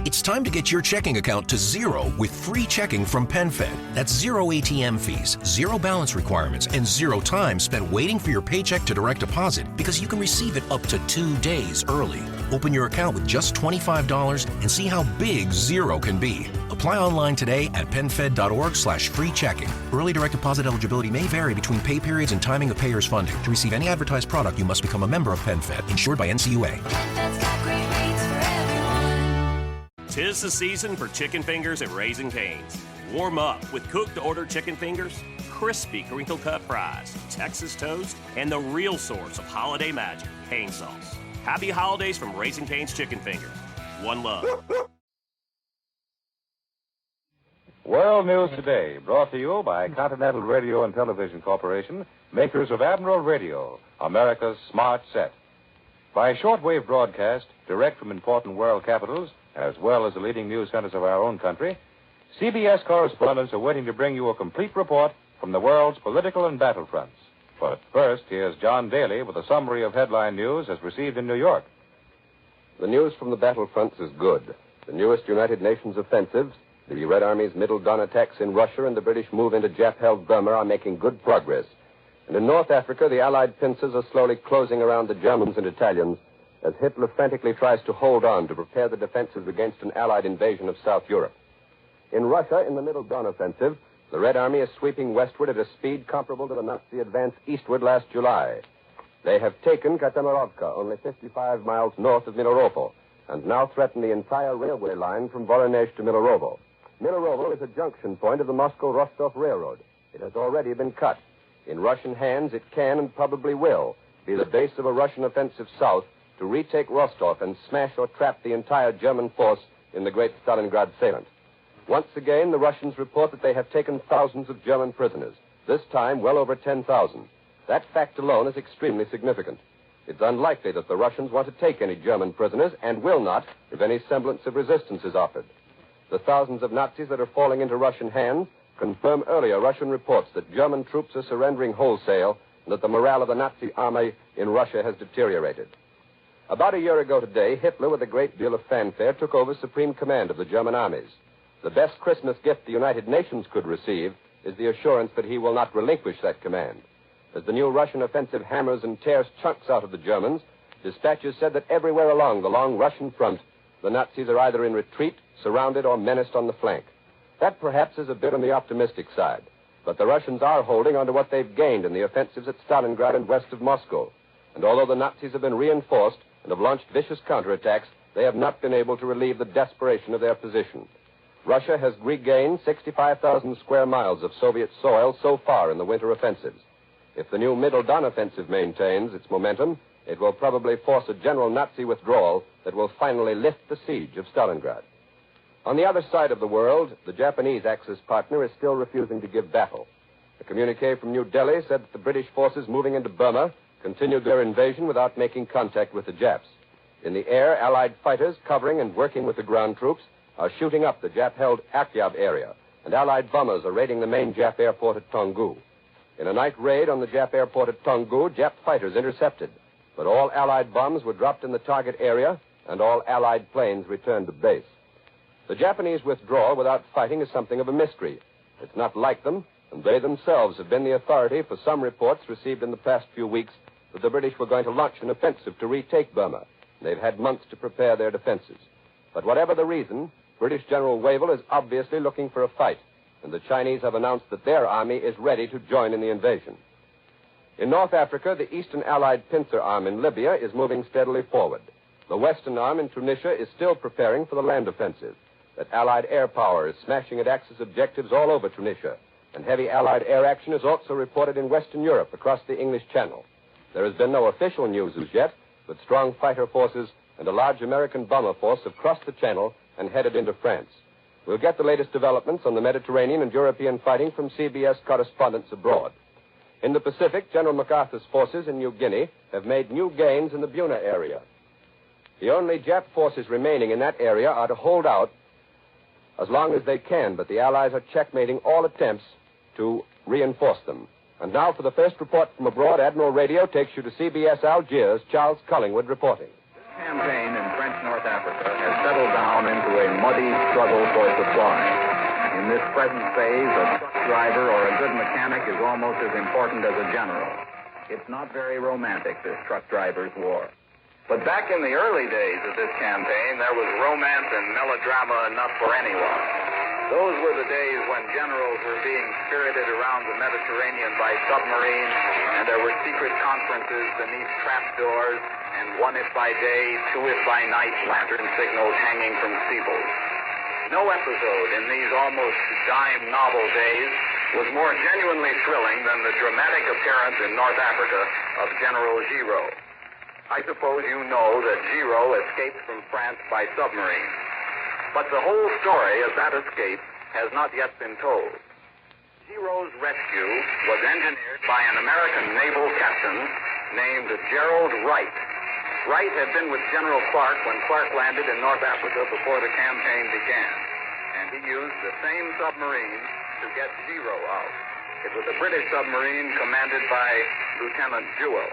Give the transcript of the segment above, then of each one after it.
It's time to get your checking account to zero with free checking from PenFed. That's zero ATM fees, zero balance requirements, and zero time spent waiting for your paycheck to direct deposit because you can receive it up to 2 days early. Open your account with just $25 and see how big zero can be. Apply online today at PenFed.org/free checking. Early direct deposit eligibility may vary between pay periods and timing of payer's funding. To receive any advertised product, you must become a member of PenFed, insured by NCUA. PenFed's got great rates for everyone. 'Tis the season for chicken fingers at Raising Cane's. Warm up with cooked-to-order chicken fingers, crispy crinkle-cut fries, Texas toast, and the real source of holiday magic, cane sauce. Happy holidays from Raising Cane's Chicken Fingers. One love. World News Today, brought to you by Continental Radio and Television Corporation, makers of Admiral Radio, America's smart set. By shortwave broadcast, direct from important world capitals, as well as the leading news centers of our own country, CBS correspondents are waiting to bring you a complete report from the world's political and battlefronts. But first, here's John Daly with a summary of headline news as received in New York. The news from the battlefronts is good. The newest United Nations offensives, the Red Army's Middle Don attacks in Russia, and the British move into Jap-held Burma are making good progress. And in North Africa, the Allied pincers are slowly closing around the Germans and Italians as Hitler frantically tries to hold on to prepare the defenses against an Allied invasion of South Europe. In Russia, in the Middle Don offensive, the Red Army is sweeping westward at a speed comparable to the Nazi advance eastward last July. They have taken Katamarovka, only 55 miles north of Milovovo, and now threaten the entire railway line from Voronezh to Milovovo. Milovovo is a junction point of the Moscow-Rostov Railroad. It has already been cut. In Russian hands, it can and probably will be the base of a Russian offensive south to retake Rostov and smash or trap the entire German force in the great Stalingrad salient. Once again, the Russians report that they have taken thousands of German prisoners, this time well over 10,000. That fact alone is extremely significant. It's unlikely that the Russians want to take any German prisoners and will not if any semblance of resistance is offered. The thousands of Nazis that are falling into Russian hands confirm earlier Russian reports that German troops are surrendering wholesale and that the morale of the Nazi army in Russia has deteriorated. About a year ago today, Hitler, with a great deal of fanfare, took over supreme command of the German armies. The best Christmas gift the United Nations could receive is the assurance that he will not relinquish that command. As the new Russian offensive hammers and tears chunks out of the Germans, dispatches said that everywhere along the long Russian front, the Nazis are either in retreat, surrounded, or menaced on the flank. That perhaps is a bit on the optimistic side, but the Russians are holding on to what they've gained in the offensives at Stalingrad and west of Moscow. And although the Nazis have been reinforced and have launched vicious counterattacks, they have not been able to relieve the desperation of their position. Russia has regained 65,000 square miles of Soviet soil so far in the winter offensives. If the new Middle Don offensive maintains its momentum, it will probably force a general Nazi withdrawal that will finally lift the siege of Stalingrad. On the other side of the world, the Japanese Axis partner is still refusing to give battle. A communique from New Delhi said that the British forces moving into Burma continued their invasion without making contact with the Japs. In the air, Allied fighters covering and working with the ground troops are shooting up the Jap-held Akyab area, and Allied bombers are raiding the main Jap airport at Toungoo. In a night raid on the Jap airport at Toungoo, Jap fighters intercepted, but all Allied bombs were dropped in the target area, and all Allied planes returned to base. The Japanese withdrawal without fighting is something of a mystery. It's not like them, and they themselves have been the authority for some reports received in the past few weeks that the British were going to launch an offensive to retake Burma. They've had months to prepare their defenses. But whatever the reason, British General Wavell is obviously looking for a fight, and the Chinese have announced that their army is ready to join in the invasion. In North Africa, the Eastern Allied pincer arm in Libya is moving steadily forward. The Western arm in Tunisia is still preparing for the land offensive. That Allied air power is smashing at Axis objectives all over Tunisia, and heavy Allied air action is also reported in Western Europe across the English Channel. There has been no official news as yet, but strong fighter forces and a large American bomber force have crossed the Channel and headed into France. We'll get the latest developments on the Mediterranean and European fighting from CBS correspondents abroad. In the Pacific, General MacArthur's forces in New Guinea have made new gains in the Buna area. The only Jap forces remaining in that area are to hold out as long as they can, but the Allies are checkmating all attempts to reinforce them. And now for the first report from abroad, Admiral Radio takes you to CBS Algiers, Charles Collingwood reporting. This campaign in French North Africa has settled down into a muddy struggle for supply. In this present phase, a truck driver or a good mechanic is almost as important as a general. It's not very romantic, this truck driver's war. But back in the early days of this campaign, there was romance and melodrama enough for anyone. Those were the days when generals were being spirited around the Mediterranean by submarine, and there were secret conferences beneath trapdoors, and one if by day, two if by night lantern signals hanging from steeples. No episode in these almost dime novel days was more genuinely thrilling than the dramatic appearance in North Africa of General Giraud. I suppose you know that Giraud escaped from France by submarine. But the whole story of that escape has not yet been told. Giraud's rescue was engineered by an American naval captain named Gerald Wright. Wright had been with General Clark when Clark landed in North Africa before the campaign began. And he used the same submarine to get Giraud out. It was a British submarine commanded by Lieutenant Jewell.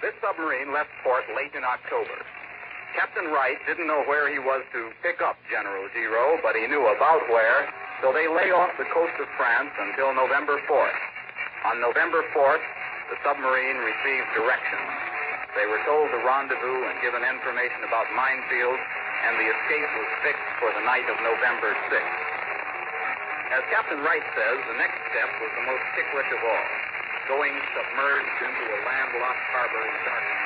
This submarine left port late in October. Captain Wright didn't know where he was to pick up General Giraud, but he knew about where, so they lay off the coast of France until November 4th. On November 4th, the submarine received directions. They were told to rendezvous and given information about minefields, and the escape was fixed for the night of November 6th. As Captain Wright says, the next step was the most ticklish of all, going submerged into a landlocked harbor in darkness.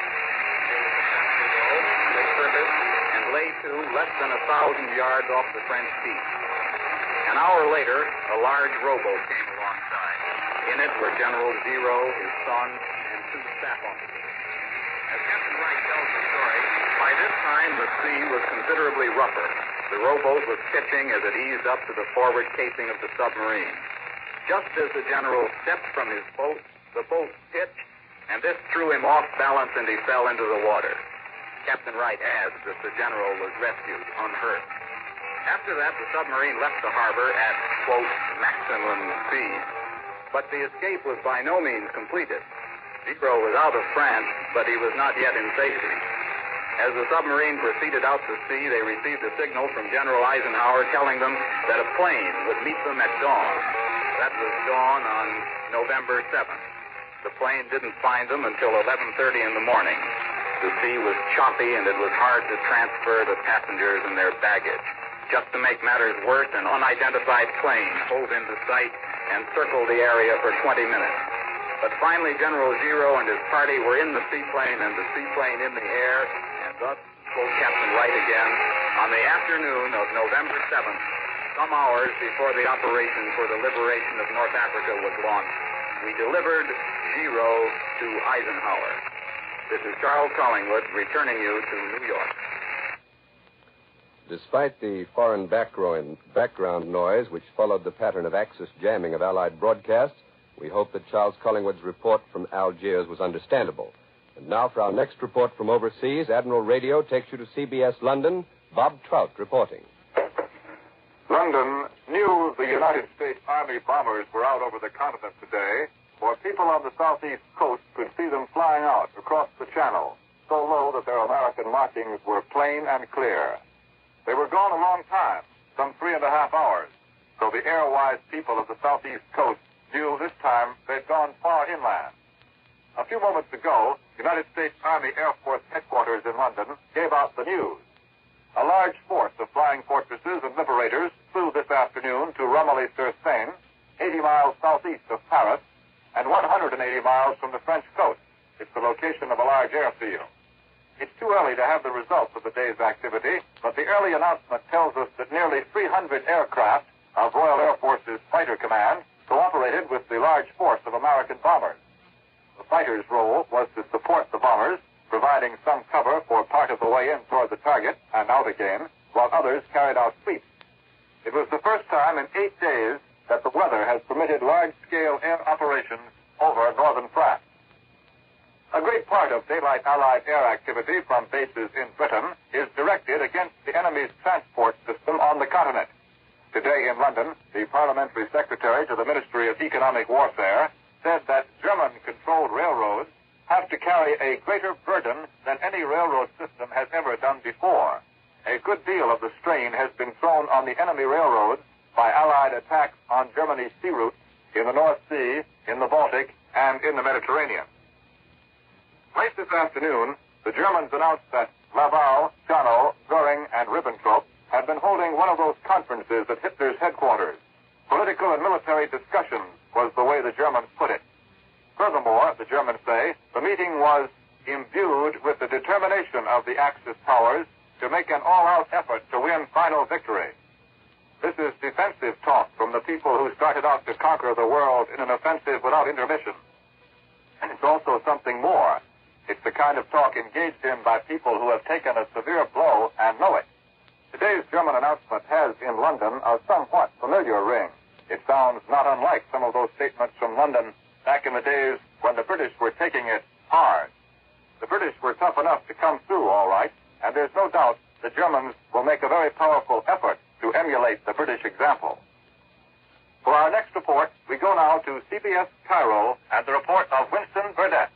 They surfaced and lay to less than 1,000 yards off the French beach. An hour later, a large rowboat came alongside. In it were General Giraud, his son, and two staff officers. As Captain Wright tells the story, by this time the sea was considerably rougher. The rowboat was pitching as it eased up to the forward casing of the submarine. Just as the general stepped from his boat, the boat pitched, and this threw him off balance and he fell into the water. Captain Wright adds that the general was rescued unhurt. After that, the submarine left the harbor at, quote, maximum speed. But the escape was by no means completed. Giraud was out of France, but he was not yet in safety. As the submarine proceeded out to sea, they received a signal from General Eisenhower telling them that a plane would meet them at dawn. That was dawn on November 7th. The plane didn't find them until 11:30 in the morning. The sea was choppy and it was hard to transfer the passengers and their baggage. Just to make matters worse, an unidentified plane hove into sight and circled the area for 20 minutes. But finally, General Giraud and his party were in the seaplane and the seaplane in the air, and thus, quote Captain Wright again, on the afternoon of November 7th, some hours before the operation for the liberation of North Africa was launched, we delivered Giraud to Eisenhower. This is Charles Collingwood returning you to New York. Despite the foreign background noise which followed the pattern of Axis jamming of Allied broadcasts, we hope that Charles Collingwood's report from Algiers was understandable. And now for our next report from overseas, Admiral Radio takes you to CBS London. Bob Trout reporting. London, news the United States Army bombers were out over the continent today, for people on the southeast coast could see them flying out across the channel, so low that their American markings were plain and clear. They were gone a long time, some 3.5 hours, so the air-wise people of the southeast coast knew this time they'd gone far inland. A few moments ago, United States Army Air Force headquarters in London gave out the news. A large force of flying fortresses and liberators flew this afternoon to Romilly-sur-Seine, 80 miles southeast of Paris, and 180 miles from the French coast. It's the location of a large airfield. It's too early to have the results of the day's activity, but the early announcement tells us that nearly 300 aircraft of Royal Air Force's Fighter Command cooperated with the large force of American bombers. The fighters' role was to support the bombers, providing some cover for part of the way in toward the target and out again, while others carried out sweeps. It was the first time in 8 days that the weather has permitted large-scale air operations over northern France. A great part of daylight Allied air activity from bases in Britain is directed against the enemy's transport system on the continent. Today in London, the parliamentary secretary to the Ministry of Economic Warfare said that German-controlled railroads have to carry a greater burden than any railroad system has ever done before. a good deal of the strain has been thrown on the enemy railroads by Allied attacks on Germany's sea routes in the North Sea, in the Baltic, and in the Mediterranean. Late this afternoon, the Germans announced that Laval, Schanow, Göring, and Ribbentrop had been holding one of those conferences at Hitler's headquarters. Political and military discussion was the way the Germans put it. Furthermore, the Germans say, the meeting was imbued with the determination of the Axis powers to make an all-out effort to win final victory. This is defensive talk from the people who started out to conquer the world in an offensive without intermission. And it's also something more. It's the kind of talk engaged in by people who have taken a severe blow and know it. Today's German announcement has in London a somewhat familiar ring. It sounds not unlike some of those statements from London back in the days when the British were taking it hard. The British were tough enough to come through all right, and there's no doubt the Germans will make a very powerful effort to emulate the British example. For our next report, we go now to CBS Cairo and the report of Winston Burdett.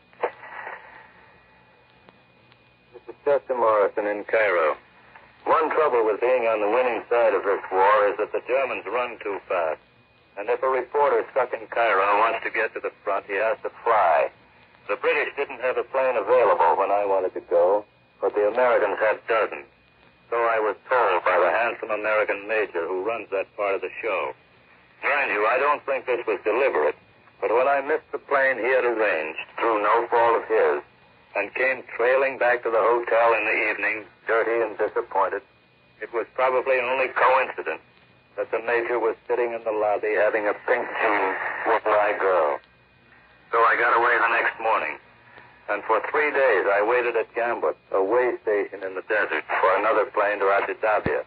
This is Chester Morrison in Cairo. One trouble with being on the winning side of this war is that the Germans run too fast. And if a reporter stuck in Cairo wants to get to the front, he has to fly. The British didn't have a plane available when I wanted to go, but the Americans had dozens. So I was told by the handsome American major who runs that part of the show. Mind you, I don't think this was deliberate, but when I missed the plane he had arranged, through no fault of his, and came trailing back to the hotel in the evening, dirty and disappointed, it was probably only coincidence that the major was sitting in the lobby having a pink tea with my girl. So I got away the next morning. And for 3 days I waited at Gambut, a way station in the desert, for another plane to Abu Dhabi.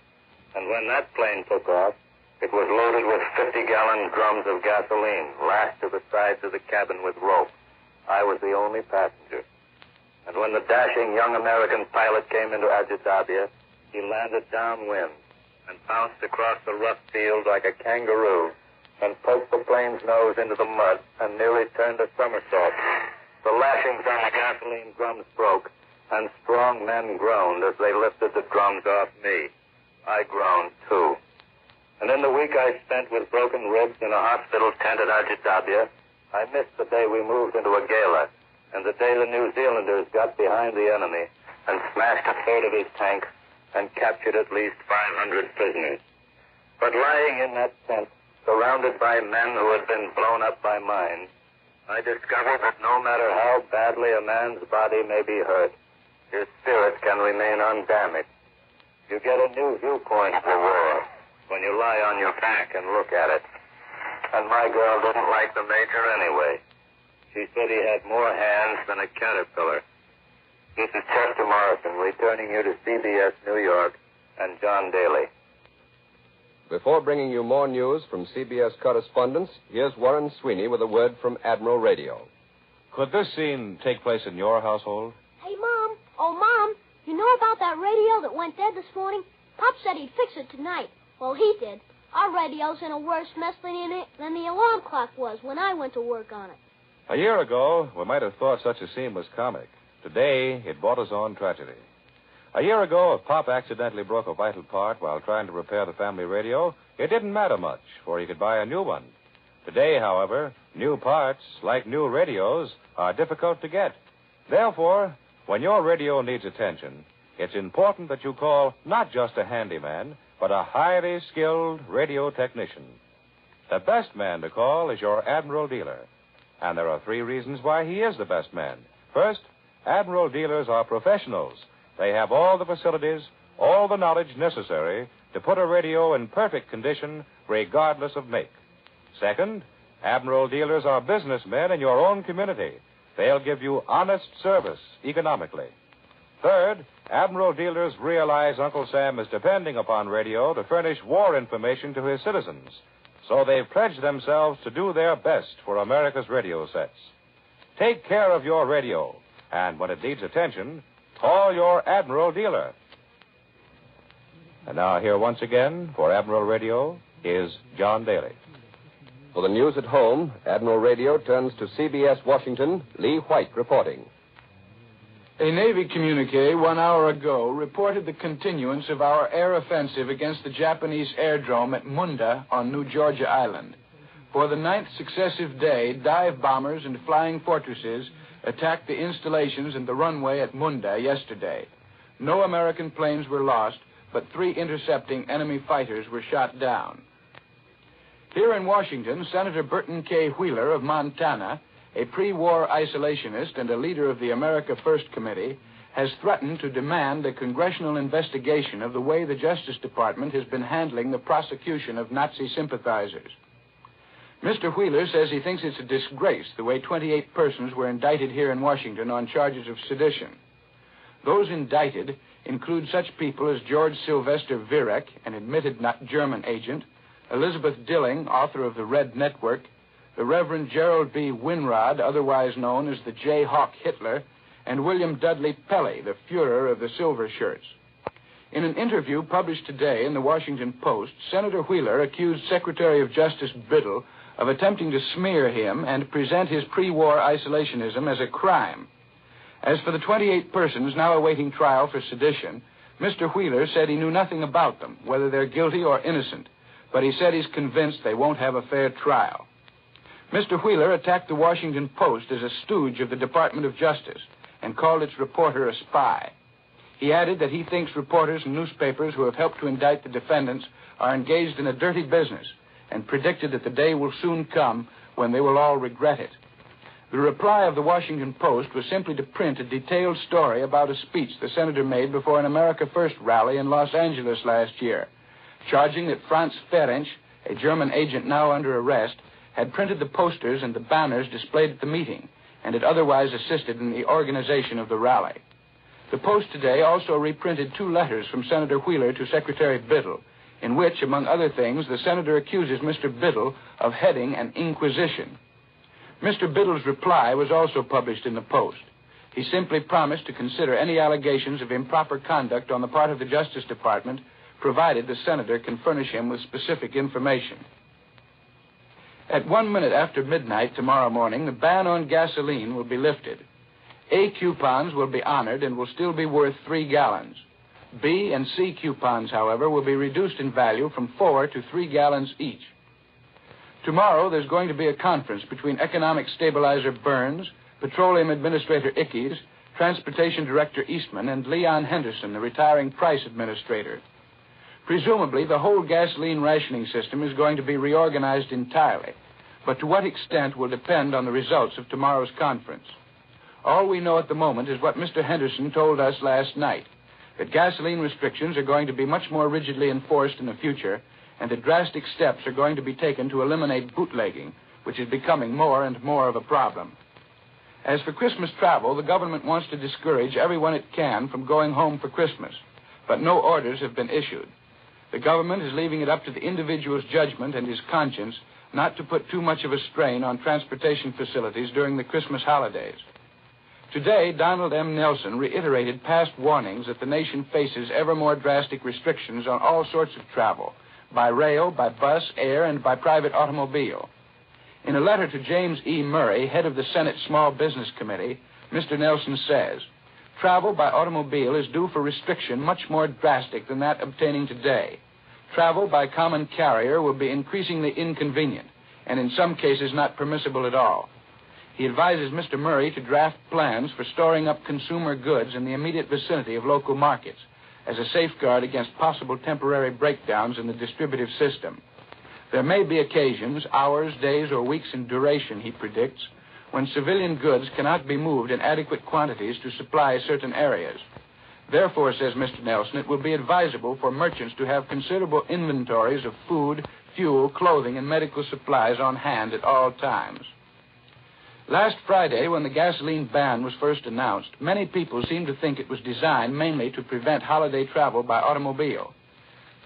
And when that plane took off, it was loaded with 50-gallon drums of gasoline, lashed to the sides of the cabin with rope. I was the only passenger. And when the dashing young American pilot came into Abu Dhabi, he landed downwind and bounced across the rough field like a kangaroo and poked the plane's nose into the mud and nearly turned a somersault. The lashings on the gasoline drums broke, and strong men groaned as they lifted the drums off me. I groaned, too. And in the week I spent with broken ribs in a hospital tent at Abu Dhabi, I missed the day we moved into a gala, and the day the New Zealanders got behind the enemy and smashed a third of his tanks and captured at least 500 prisoners. But lying in that tent, surrounded by men who had been blown up by mines, I discovered that no matter how badly a man's body may be hurt, his spirit can remain undamaged. You get a new viewpoint of the war when you lie on your back and look at it. And my girl didn't like the major anyway. She said he had more hands than a caterpillar. This is Chester Morrison, returning you to CBS New York and John Daly. Before bringing you more news from CBS correspondents, here's Warren Sweeney with a word from Admiral Radio. Could this scene take place in your household? Hey, Mom. Oh, Mom, you know about that radio that went dead this morning? Pop said he'd fix it tonight. Well, he did. Our radio's in a worse mess than the alarm clock was when I went to work on it. A year ago, we might have thought such a scene was comic. Today, it brought us on tragedy. A year ago, if Pop accidentally broke a vital part while trying to repair the family radio, it didn't matter much, for he could buy a new one. Today, however, new parts, like new radios, are difficult to get. Therefore, when your radio needs attention, it's important that you call not just a handyman, but a highly skilled radio technician. The best man to call is your Admiral dealer. And there are 3 reasons why he is the best man. First, Admiral dealers are professionals. They have all the facilities, all the knowledge necessary to put a radio in perfect condition, regardless of make. Second, Admiral dealers are businessmen in your own community. They'll give you honest service economically. Third, Admiral dealers realize Uncle Sam is depending upon radio to furnish war information to his citizens. So they've pledged themselves to do their best for America's radio sets. Take care of your radio, and when it needs attention, call your Admiral dealer. And now here once again for Admiral Radio is John Daly. For the news at home, Admiral Radio turns to CBS Washington, Lee White reporting. A Navy communique 1 hour ago reported the continuance of our air offensive against the Japanese airdrome at Munda on New Georgia Island. For the 9th successive day, dive bombers and flying fortresses attacked the installations and the runway at Munda yesterday. No American planes were lost, but 3 intercepting enemy fighters were shot down. Here in Washington, Senator Burton K. Wheeler of Montana, a pre-war isolationist and a leader of the America First Committee, has threatened to demand a congressional investigation of the way the Justice Department has been handling the prosecution of Nazi sympathizers. Mr. Wheeler says he thinks it's a disgrace the way 28 persons were indicted here in Washington on charges of sedition. Those indicted include such people as George Sylvester Virek, an admitted German agent, Elizabeth Dilling, author of The Red Network, the Reverend Gerald B. Winrod, otherwise known as the Jayhawk Hitler, and William Dudley Pelley, the Fuhrer of the Silver Shirts. In an interview published today in the Washington Post, Senator Wheeler accused Secretary of Justice Biddle of attempting to smear him and present his pre-war isolationism as a crime. As for the 28 persons now awaiting trial for sedition, Mr. Wheeler said he knew nothing about them, whether they're guilty or innocent, but he said he's convinced they won't have a fair trial. Mr. Wheeler attacked the Washington Post as a stooge of the Department of Justice and called its reporter a spy. He added that he thinks reporters and newspapers who have helped to indict the defendants are engaged in a dirty business and predicted that the day will soon come when they will all regret it. The reply of the Washington Post was simply to print a detailed story about a speech the senator made before an America First rally in Los Angeles last year, charging that Franz Ferenc, a German agent now under arrest, had printed the posters and the banners displayed at the meeting and had otherwise assisted in the organization of the rally. The Post today also reprinted 2 letters from Senator Wheeler to Secretary Biddle, in which, among other things, the senator accuses Mr. Biddle of heading an inquisition. Mr. Biddle's reply was also published in the Post. He simply promised to consider any allegations of improper conduct on the part of the Justice Department, provided the senator can furnish him with specific information. At 1 minute after midnight tomorrow morning, the ban on gasoline will be lifted. A coupons will be honored and will still be worth 3 gallons. B and C coupons, however, will be reduced in value from 4 to 3 gallons each. Tomorrow, there's going to be a conference between Economic Stabilizer Burns, Petroleum Administrator Ickes, Transportation Director Eastman, and Leon Henderson, the retiring Price Administrator. Presumably, the whole gasoline rationing system is going to be reorganized entirely, but to what extent will depend on the results of tomorrow's conference. All we know at the moment is what Mr. Henderson told us last night, that gasoline restrictions are going to be much more rigidly enforced in the future, and that drastic steps are going to be taken to eliminate bootlegging, which is becoming more and more of a problem. As for Christmas travel, the government wants to discourage everyone it can from going home for Christmas, but no orders have been issued. The government is leaving it up to the individual's judgment and his conscience not to put too much of a strain on transportation facilities during the Christmas holidays. Today, Donald M. Nelson reiterated past warnings that the nation faces ever more drastic restrictions on all sorts of travel, by rail, by bus, air, and by private automobile. In a letter to James E. Murray, head of the Senate Small Business Committee, Mr. Nelson says, "Travel by automobile is due for restriction much more drastic than that obtaining today. Travel by common carrier will be increasingly inconvenient, and in some cases not permissible at all." He advises Mr. Murray to draft plans for storing up consumer goods in the immediate vicinity of local markets as a safeguard against possible temporary breakdowns in the distributive system. There may be occasions, hours, days, or weeks in duration, he predicts, when civilian goods cannot be moved in adequate quantities to supply certain areas. Therefore, says Mr. Nelson, it will be advisable for merchants to have considerable inventories of food, fuel, clothing, and medical supplies on hand at all times. Last Friday, when the gasoline ban was first announced, many people seemed to think it was designed mainly to prevent holiday travel by automobile.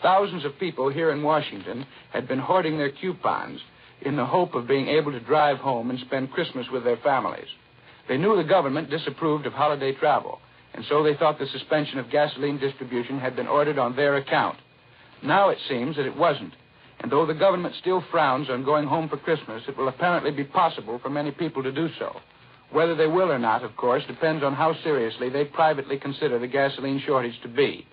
Thousands of people here in Washington had been hoarding their coupons in the hope of being able to drive home and spend Christmas with their families. They knew the government disapproved of holiday travel, and so they thought the suspension of gasoline distribution had been ordered on their account. Now it seems that it wasn't, and though the government still frowns on going home for Christmas, it will apparently be possible for many people to do so. Whether they will or not, of course, depends on how seriously they privately consider the gasoline shortage to be.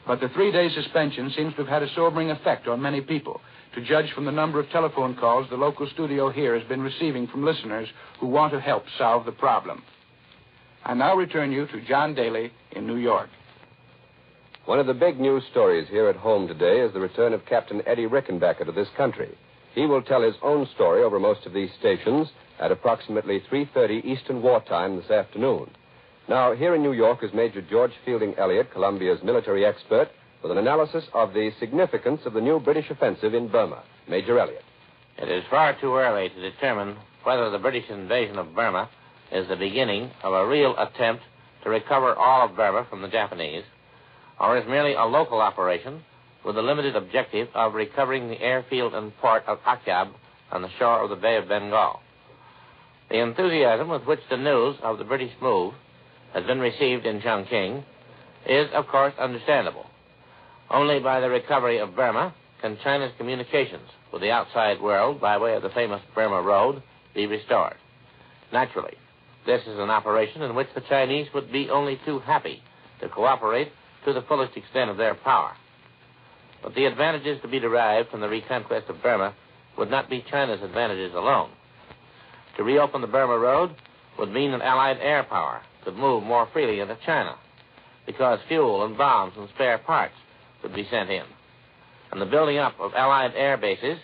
But the 3-day suspension seems to have had a sobering effect on many people, to judge from the number of telephone calls the local studio here has been receiving from listeners who want to help solve the problem. I now return you to John Daly in New York. One of the big news stories here at home today is the return of Captain Eddie Rickenbacker to this country. He will tell his own story over most of these stations at approximately 3:30 Eastern Wartime this afternoon. Now, here in New York is Major George Fielding Elliott, Columbia's military expert, with an analysis of the significance of the new British offensive in Burma. Major Elliott. It is far too early to determine whether the British invasion of Burma is the beginning of a real attempt to recover all of Burma from the Japanese, or is merely a local operation with the limited objective of recovering the airfield and port of Akyab on the shore of the Bay of Bengal. The enthusiasm with which the news of the British move has been received in Chongqing is, of course, understandable. Only by the recovery of Burma can China's communications with the outside world by way of the famous Burma Road be restored. Naturally, this is an operation in which the Chinese would be only too happy to cooperate to the fullest extent of their power. But the advantages to be derived from the reconquest of Burma would not be China's advantages alone. To reopen the Burma Road would mean that Allied air power could move more freely into China, because fuel and bombs and spare parts could be sent in. And the building up of Allied air bases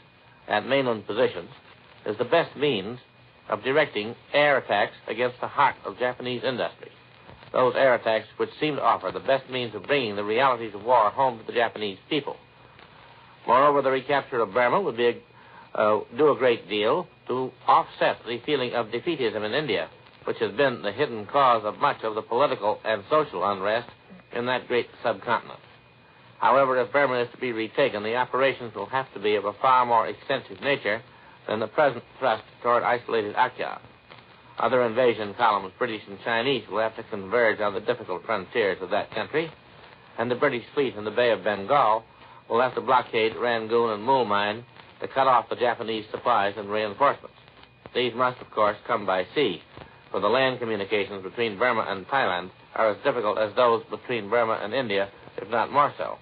at mainland positions is the best means of directing air attacks against the heart of Japanese industry. Those air attacks which seem to offer the best means of bringing the realities of war home to the Japanese people. Moreover, the recapture of Burma would be do a great deal to offset the feeling of defeatism in India, which has been the hidden cause of much of the political and social unrest in that great subcontinent. However, if Burma is to be retaken, the operations will have to be of a far more extensive nature than the present thrust toward isolated Akyab. Other invasion columns, British and Chinese, will have to converge on the difficult frontiers of that country, and the British fleet in the Bay of Bengal will have to blockade Rangoon and Mulmine to cut off the Japanese supplies and reinforcements. These must, of course, come by sea, for the land communications between Burma and Thailand are as difficult as those between Burma and India, if not more so.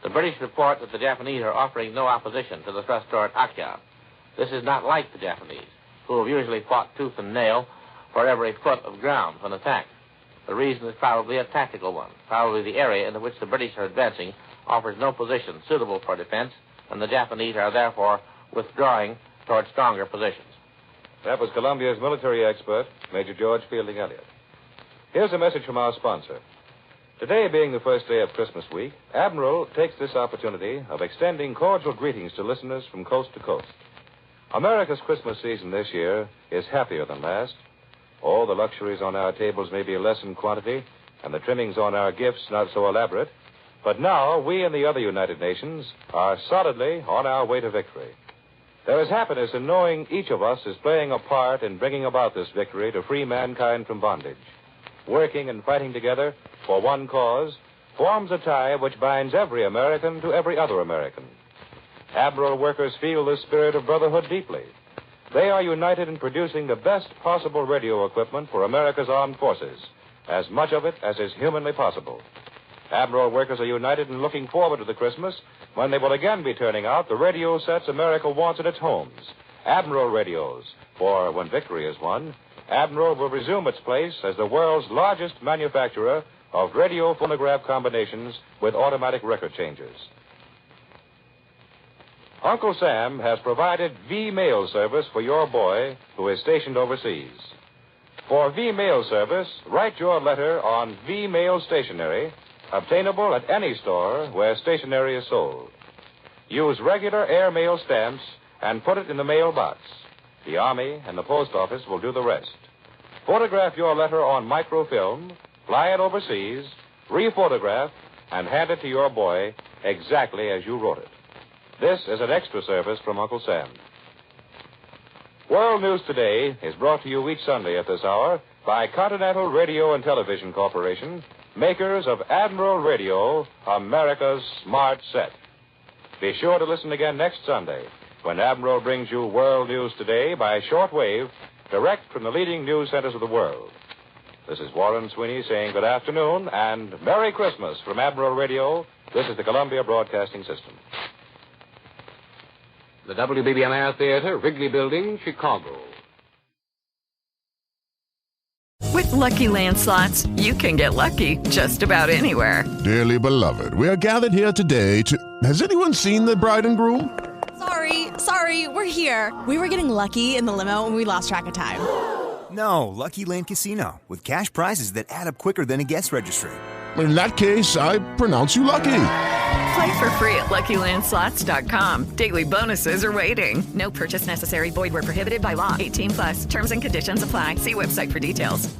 The British report that the Japanese are offering no opposition to the thrust toward Akyab. This is not like the Japanese, who have usually fought tooth and nail for every foot of ground when attacked. The reason is probably a tactical one. Probably the area into which the British are advancing offers no position suitable for defense, and the Japanese are therefore withdrawing toward stronger positions. That was Columbia's military expert, Major George Fielding Elliott. Here's a message from our sponsor. Today being the first day of Christmas week, Admiral takes this opportunity of extending cordial greetings to listeners from coast to coast. America's Christmas season this year is happier than last. Oh, the luxuries on our tables may be less in quantity, and the trimmings on our gifts not so elaborate. But now, we and the other United Nations are solidly on our way to victory. There is happiness in knowing each of us is playing a part in bringing about this victory to free mankind from bondage. Working and fighting together for one cause forms a tie which binds every American to every other American. Admiral workers feel the spirit of brotherhood deeply. They are united in producing the best possible radio equipment for America's armed forces, as much of it as is humanly possible. Admiral workers are united in looking forward to the Christmas when they will again be turning out the radio sets America wants in its homes, Admiral radios, for when victory is won, Admiral will resume its place as the world's largest manufacturer of radio phonograph combinations with automatic record changers. Uncle Sam has provided V-mail service for your boy who is stationed overseas. For V-mail service, write your letter on V-mail stationery, obtainable at any store where stationery is sold. Use regular airmail stamps and put it in the mailbox. The Army and the post office will do the rest. Photograph your letter on microfilm, fly it overseas, rephotograph, and hand it to your boy exactly as you wrote it. This is an extra service from Uncle Sam. World News Today is brought to you each Sunday at this hour by Continental Radio and Television Corporation, makers of Admiral Radio, America's smart set. Be sure to listen again next Sunday when Admiral brings you World News Today by shortwave direct from the leading news centers of the world. This is Warren Sweeney saying good afternoon and Merry Christmas from Admiral Radio. This is the Columbia Broadcasting System. The WBBM Theater, Wrigley Building, Chicago. With Lucky Land Slots, you can get lucky just about anywhere. Dearly beloved, we are gathered here today to... Has anyone seen the bride and groom? Sorry, we're here. We were getting lucky in the limo and we lost track of time. No, Lucky Land Casino, with cash prizes that add up quicker than a guest registry. In that case, I pronounce you lucky. Play for free at LuckyLandSlots.com. Daily bonuses are waiting. No purchase necessary. Void where prohibited by law. 18+. Terms and conditions apply. See website for details.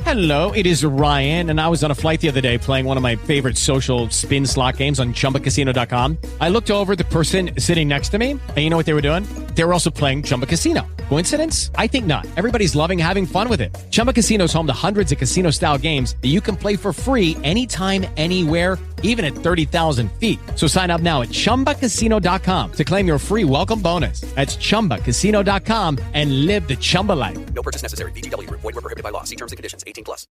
Hello, it is Ryan, and I was on a flight the other day playing one of my favorite social spin slot games on ChumbaCasino.com. I looked over at the person sitting next to me, and you know what they were doing? They were also playing Chumba Casino. Coincidence? I think not. Everybody's loving having fun with it. Chumba Casino is home to hundreds of casino-style games that you can play for free anytime, anywhere, even at 30,000 feet. So sign up now at ChumbaCasino.com to claim your free welcome bonus. That's ChumbaCasino.com and live the Chumba life. No purchase necessary. VGW. Void where prohibited by law. See terms and conditions. 18+.